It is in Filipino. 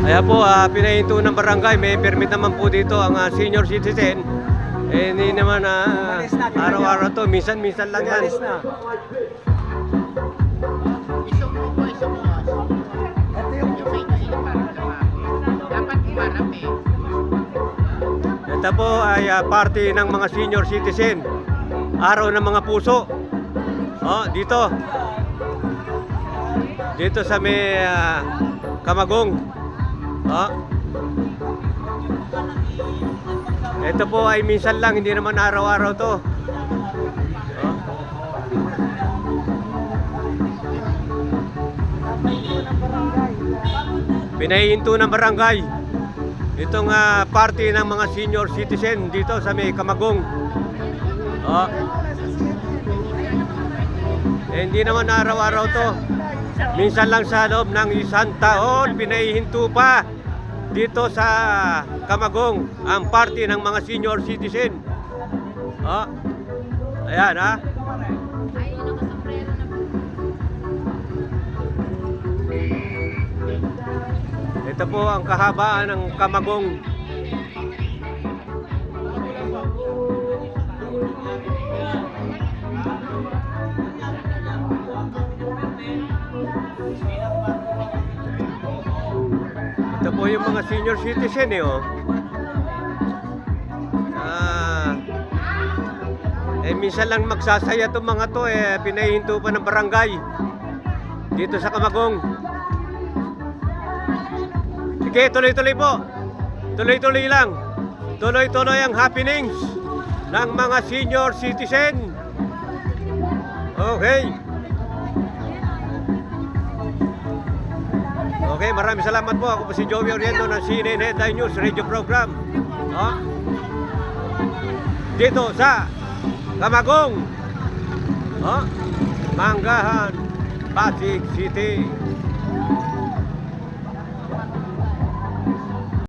Kaya po, pinahinto ng barangay, may permit naman po dito ang senior citizen. Eh, hindi naman araw-araw to, minsan-minsan lang yan. Umalis na. Isang mo po. Ito yung may kain parang lamaki. Dapat imarap eh. Ito po ay party ng mga senior citizen. Araw ng mga puso. Oh, dito. Dito sa may Camagong. Oh. Ito po ay minsan lang, hindi naman araw-araw to. Oh. Pinahihinto ng barangay itong party ng mga senior citizen dito sa may Camagong. Oh. Eh, hindi naman araw-araw to. Minsan lang sa loob ng isang taon, pinahihinto pa dito sa Camagong ang party ng mga senior citizen. Oh. Ayan ha. Ito po ang kahabaan ng Camagong. Ito po yung mga senior citizen eh, oh. Minsan lang magsasaya itong mga to eh, pinahihinto pa ng barangay dito sa Camagong. Sige, tuloy-tuloy po. Tuloy-tuloy lang. Tuloy-tuloy ang happenings ng mga senior citizen. Okay. Okay, maraming salamat po. Ako po si Joey Oriento ng CNN Headline News Radio Program. Oh. Dito sa Camagong. Oh. Manggahan, Pasig City.